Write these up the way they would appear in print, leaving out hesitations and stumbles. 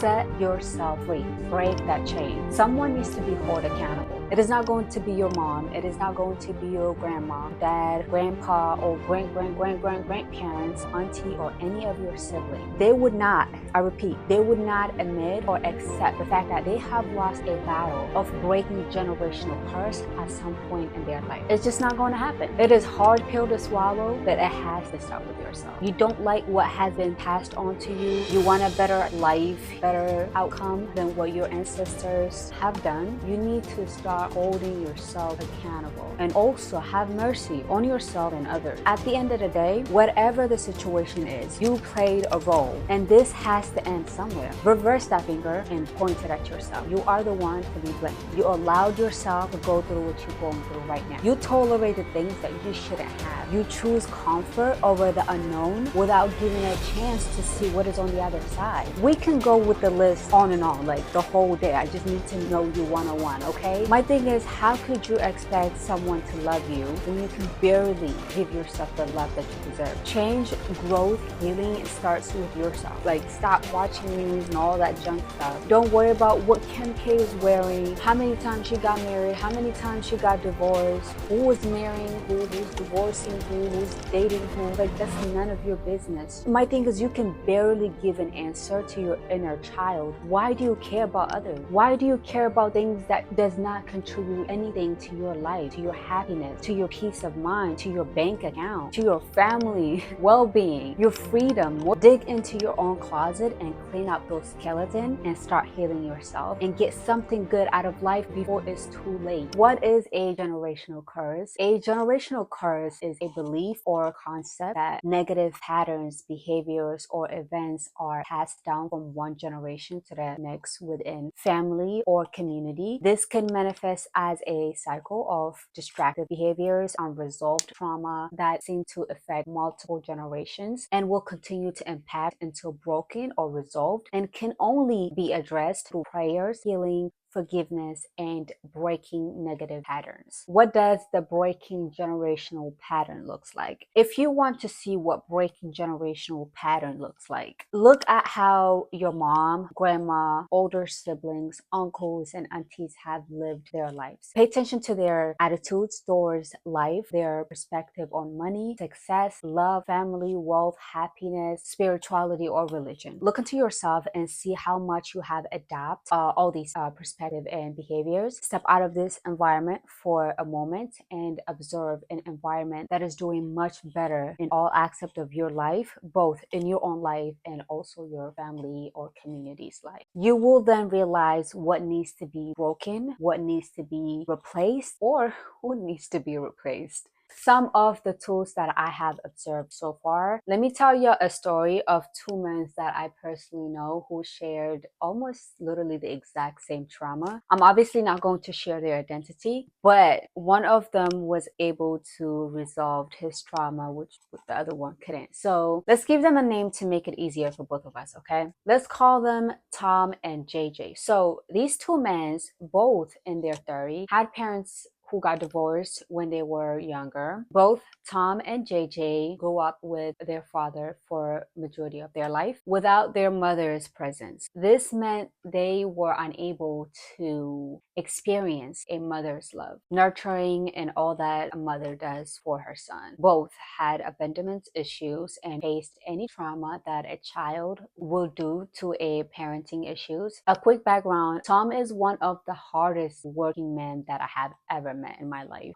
Set yourself free. Break that chain. Someone needs to be held accountable. It is not going to be your mom. It is not going to be your grandma, dad, grandpa, or grandparents, auntie, or any of your siblings. They would not, I repeat, they would not admit or accept the fact that they have lost a battle of breaking generational curse at some point in their life. It's just not going to happen. It is hard pill to swallow, but it has to start with yourself. You don't like what has been passed on to you. You want a better life, better outcome than what your ancestors have done. You need to start holding yourself accountable and also have mercy on yourself and others. At the end of the day, whatever the situation is, you played a role, and this has to end somewhere. Reverse that finger and point it at yourself. You are the one to be blamed. You allowed yourself to go through what you're going through right now. You tolerated things that you shouldn't have. You choose comfort over the unknown without giving a chance to see what is on the other side. We can go with the list on and on, like the whole day. I just need to know you one-on-one, okay? My thing is, how could you expect someone to love you when you can barely give yourself the love that you deserve? Change, growth, healing, it starts with yourself. Like, stop watching news and all that junk stuff. Don't worry about what Kim K is wearing, how many times she got married, how many times she got divorced, who was marrying who, who's divorcing who's dating who. Like, that's none of your business. My thing is, you can barely give an answer to your inner child. Why do you care about others? Why do you care about things that does not contribute anything to your life, to your happiness, to your peace of mind, to your bank account, to your family well-being, your freedom? Dig into your own closet and clean up those skeletons and start healing yourself and get something good out of life before it's too late. What is a generational curse? A generational curse is a belief or a concept that negative patterns, behaviors, or events are passed down from one generation to the next within family or community. This can manifest as a cycle of destructive behaviors, unresolved trauma that seem to affect multiple generations and will continue to impact until broken or resolved, and can only be addressed through prayers, healing, forgiveness, and breaking negative patterns. What does the breaking generational pattern looks like? If you want to see what breaking generational pattern looks like, look at how your mom, grandma, older siblings, uncles, and aunties have lived their lives. Pay attention to their attitudes towards life, their perspective on money, success, love, family, wealth, happiness, spirituality, or religion. Look into yourself and see how much you have adapted all these perspectives and behaviors. Step out of this environment for a moment and observe an environment that is doing much better in all aspects of your life, both in your own life and also your family or community's life. You will then realize what needs to be broken, what needs to be replaced, or who needs to be replaced. Some of the tools that I have observed so far. Let me tell you a story of two men that I personally know who shared almost literally the exact same trauma. I'm obviously not going to share their identity, but one of them was able to resolve his trauma, which the other one couldn't. So let's give them a name to make it easier for both of us, okay? Let's call them Tom and JJ. So these two men, both in their 30s, had parents who got divorced when they were younger. Both Tom and JJ grew up with their father for majority of their life without their mother's presence. This meant they were unable to experience a mother's love, nurturing, and all that a mother does for her son. Both had abandonment issues and faced any trauma that a child will do to a parenting issues. A quick background: Tom is one of the hardest working men that I have ever met in my life.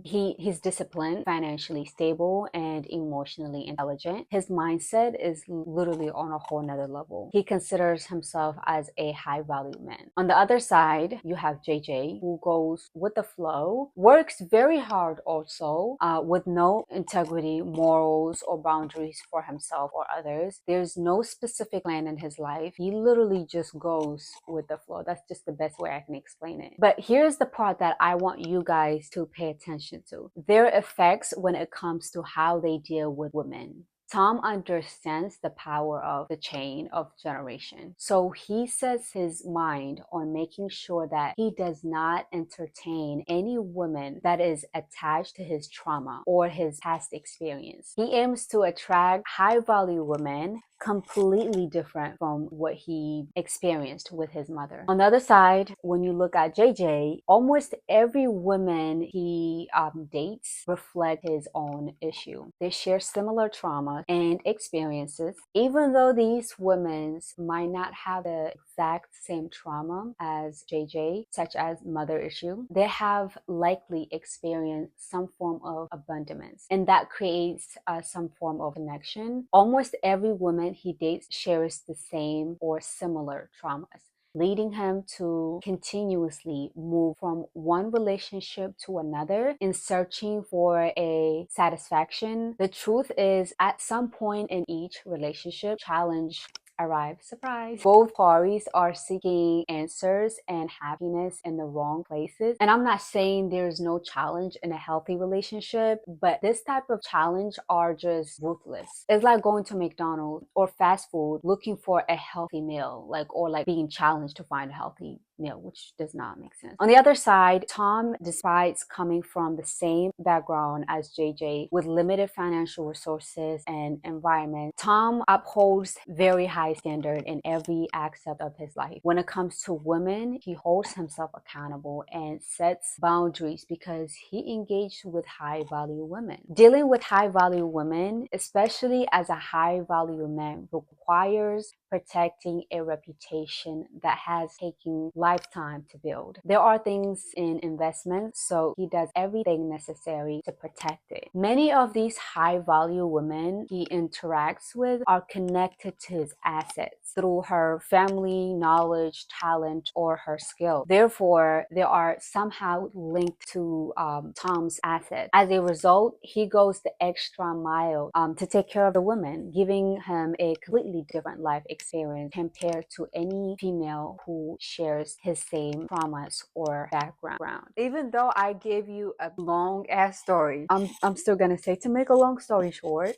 He's disciplined, financially stable, and emotionally intelligent. His mindset is literally on a whole nother level. He considers himself as a high value man. On the other side, you have JJ, who goes with the flow, works very hard also, with no integrity, morals, or boundaries for himself or others. There's no specific plan in his life. He literally just goes with the flow. That's just the best way I can explain it. But here's the part that I want you guys to pay attention to: their effects when it comes to how they deal with women. Tom understands the power of the chain of generation. So he sets his mind on making sure that he does not entertain any woman that is attached to his trauma or his past experience. He aims to attract high value women completely different from what he experienced with his mother. On the other side, when you look at JJ, almost every woman he dates reflect his own issue. They share similar trauma and experiences, even though these women might not have the exact same trauma as JJ, such as mother issue. They have likely experienced some form of abandonment, and that creates some form of connection. Almost every woman he dates shares the same or similar traumas, leading him to continuously move from one relationship to another in searching for a satisfaction. The truth is, at some point in each relationship, challenge arrive. Surprise. Both parties are seeking answers and happiness in the wrong places. And I'm not saying there's no challenge in a healthy relationship, but this type of challenge are just ruthless. It's like going to McDonald's or fast food looking for a healthy meal, or being challenged to find a healthy meal, which does not make sense. On the other side, Tom, despite coming from the same background as JJ with limited financial resources and environment, Tom upholds very high standard in every aspect of his life. When it comes to women, he holds himself accountable and sets boundaries because he engaged with high value women. Dealing with high value women, especially as a high value man, requires protecting a reputation that has taken lifetime to build. There are things in investments, so he does everything necessary to protect it. Many of these high value women he interacts with are connected to his assets through her family, knowledge, talent, or her skill. Therefore, they are somehow linked to Tom's asset. As a result, he goes the extra mile to take care of the woman, giving him a completely different life experience compared to any female who shares his same traumas or background. Even though I gave you a long ass story, I'm still gonna say, to make a long story short,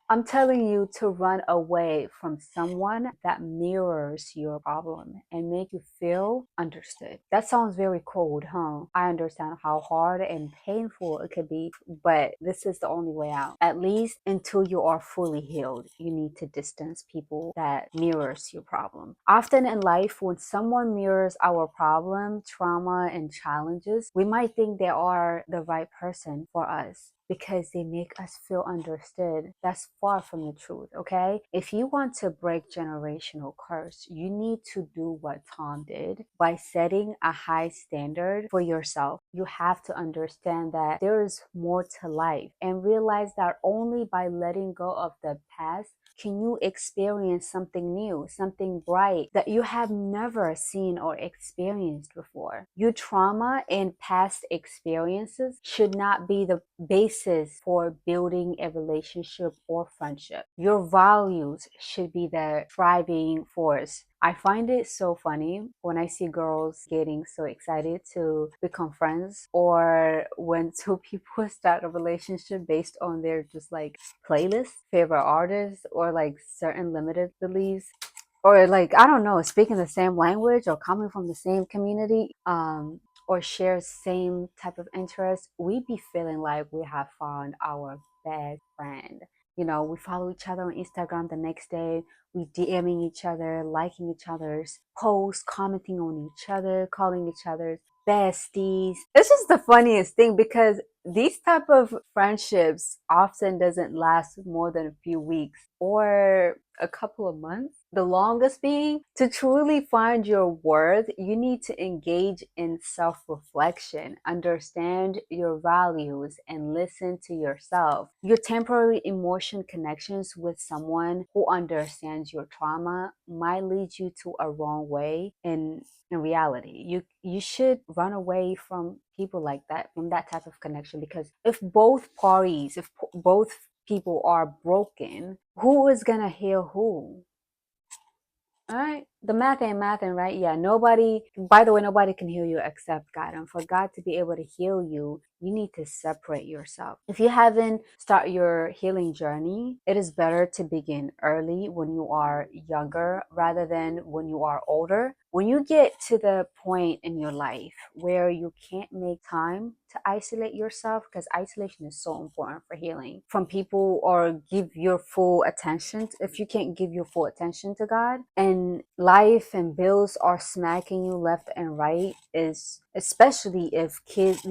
I'm telling you to run away from someone that mirrors your problem and make you feel understood. That sounds very cold, huh? I understand how hard and painful it could be, but this is the only way out. At least until you are fully healed, you need to distance people that mirrors your problem. Often in life, when someone mirrors our problem, trauma, and challenges, we might think they are the right person for us because they make us feel understood. That's far from the truth, okay? If you want to break generational curse, you need to do what Tom did by setting a high standard for yourself. You have to understand that there is more to life and realize that only by letting go of the past can you experience something new, something bright that you have never seen or experienced before. Your trauma and past experiences should not be the basis for building a relationship or friendship. Your values should be the driving force. I find it so funny when I see girls getting so excited to become friends, or when two people start a relationship based on their just playlist, favorite artists, or certain limited beliefs, or I don't know, speaking the same language or coming from the same community, or share same type of interest. We be feeling like we have found our best friend. We follow each other on Instagram the next day. We DMing each other, liking each other's posts, commenting on each other, calling each other besties. It's just the funniest thing because these type of friendships often doesn't last more than a few weeks or a couple of months. The longest being, to truly find your worth, you need to engage in self-reflection, understand your values, and listen to yourself. Your temporary emotion connections with someone who understands your trauma might lead you to a wrong way in reality. You should run away from people like that, from that type of connection, because if both people are broken, who is gonna heal who? All right. the math ain't mathing, right? Yeah, nobody, by the way, nobody can heal you except God. And for God to be able to heal you, you need to separate yourself. If you haven't started your healing journey, it is better to begin early when you are younger rather than when you are older. When you get to the point in your life where you can't make time to isolate yourself, because isolation is so important for healing from people, or give your full attention, if you can't give your full attention to God and life and bills are smacking you left and right, is especially if kids,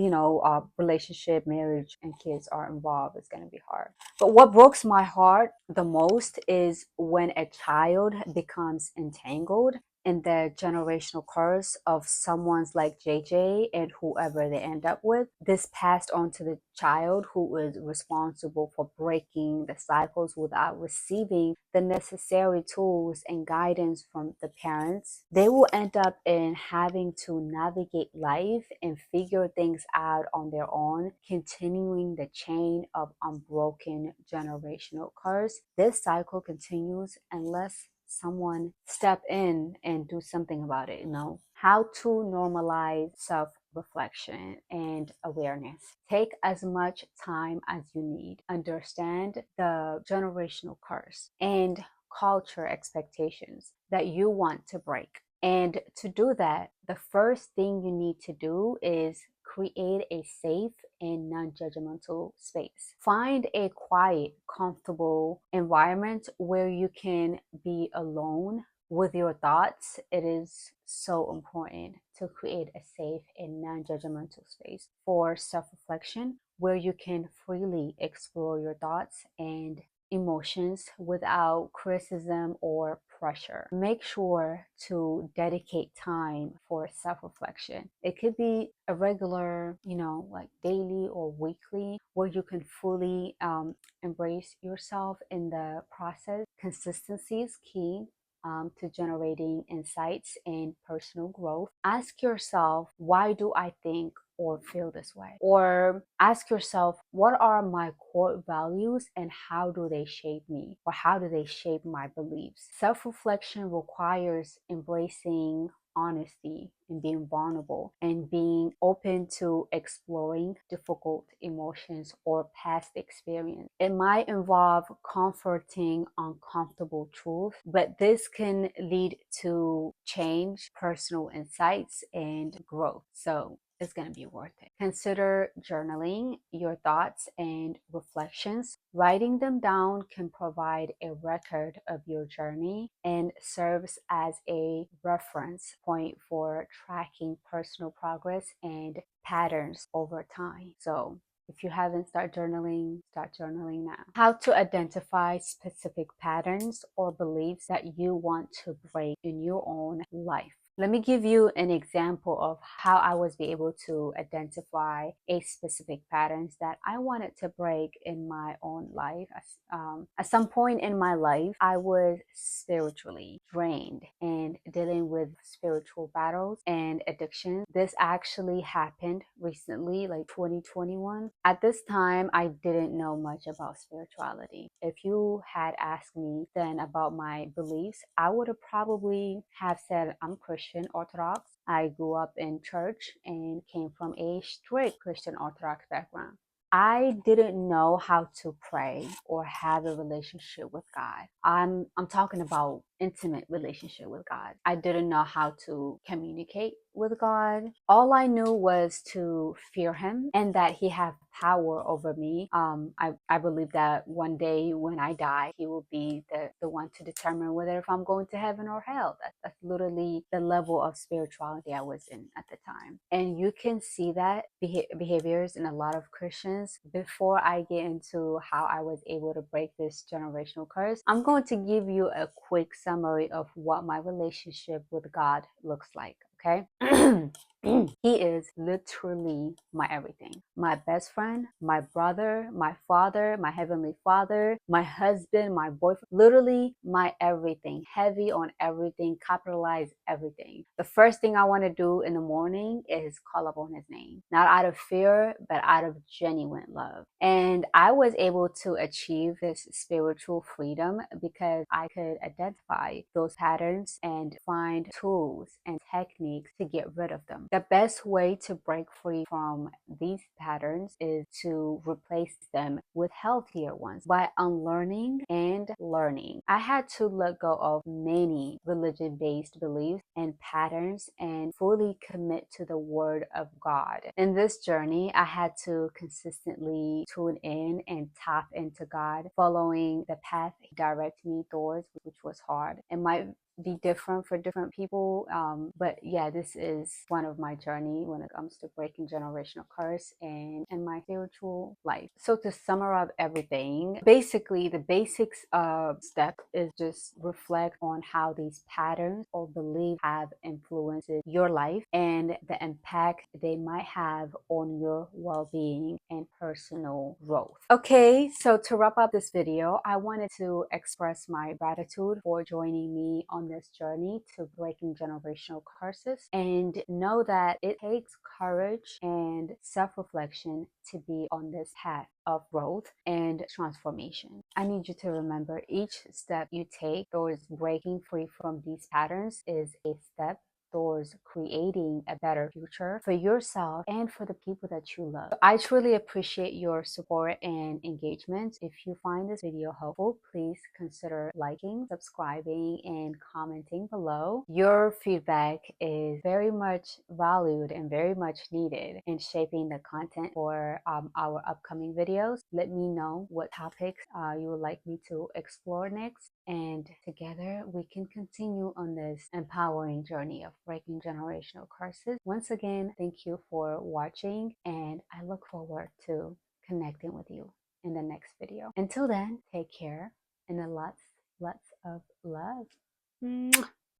relationship, marriage, and kids are involved, it's going to be hard. But what breaks my heart the most is when a child becomes entangled in the generational curse of someone's like JJ and whoever they end up with. This passed on to the child who is responsible for breaking the cycles without receiving the necessary tools and guidance from the parents. They will end up in having to navigate life and figure things out on their own, continuing the chain of unbroken generational curse. This cycle continues unless someone step in and do something about it. How to normalize self-reflection and awareness. Take as much time as you need. Understand the generational curse and culture expectations that you want to break. And to do that, the first thing you need to do is create a safe and non-judgmental space. Find a quiet, comfortable environment where you can be alone with your thoughts. It is so important to create a safe and non-judgmental space for self-reflection where you can freely explore your thoughts and emotions without criticism or pressure. Make sure to dedicate time for self-reflection. It could be a regular, like daily or weekly, where you can fully embrace yourself in the process. Consistency is key to generating insights and personal growth. Ask yourself, why do I think or feel this way? Or ask yourself, what are my core values and how do they shape me, or how do they shape my beliefs? Self-reflection requires embracing honesty and being vulnerable and being open to exploring difficult emotions or past experience. It might involve comforting uncomfortable truth, but this can lead to change, personal insights, and growth. So it's going to be worth it. Consider journaling your thoughts and reflections. Writing them down can provide a record of your journey and serves as a reference point for tracking personal progress and patterns over time. So if you haven't started journaling, start journaling now. How to identify specific patterns or beliefs that you want to break in your own life. Let me give you an example of how I was able to identify a specific patterns that I wanted to break in my own life. At some point in my life, I was spiritually drained and dealing with spiritual battles and addiction. This actually happened recently, like 2021. At this time, I didn't know much about spirituality. If you had asked me then about my beliefs, I would have probably have said I'm Christian Orthodox. I grew up in church and came from a strict Christian Orthodox background. I didn't know how to pray or have a relationship with God. I'm talking about intimate relationship with God. I didn't know how to communicate with God. All I knew was to fear him and that he had power over me. I believe that one day when I die, he will be the one to determine whether if I'm going to heaven or hell. That's literally the level of spirituality I was in at the time. And you can see that behaviors in a lot of Christians. Before I get into how I was able to break this generational curse, I'm going to give you a quick summary of what my relationship with God looks like, okay? He is literally my everything. My best friend, my brother, my father, my heavenly father, my husband, my boyfriend, literally my everything. Heavy on everything, capitalize everything. The first thing I want to do in the morning is call upon his name. Not out of fear, but out of genuine love. And I was able to achieve this spiritual freedom because I could identify those patterns and find tools and techniques to get rid of them. The best way to break free from these patterns is to replace them with healthier ones by unlearning and learning. I had to let go of many religion-based beliefs and patterns and fully commit to the word of God. In this journey, I had to consistently tune in and tap into God, following the path He directed me towards, which was hard. It might be different for different people, but yeah, this is one of my journey when it comes to breaking generational curse and my spiritual life. So to summarize everything, basically the basics of step is just reflect on how these patterns or beliefs have influenced your life and the impact they might have on your well-being and personal growth. Okay, so to wrap up this video, I wanted to express my gratitude for joining me on this journey to breaking generational curses, and know that it takes courage and self-reflection to be on this path of growth and transformation. I need you to remember each step you take towards breaking free from these patterns is a step towards creating a better future for yourself and for the people that you love. I truly appreciate your support and engagement. If you find this video helpful, please consider liking, subscribing, and commenting below. Your feedback is very much valued and very much needed in shaping the content for our upcoming videos. Let me know what topics you would like me to explore next, and together we can continue on this empowering journey of breaking generational curses. Once again, thank you for watching, and I look forward to connecting with you in the next video. Until then, take care and lots of love. Mwah.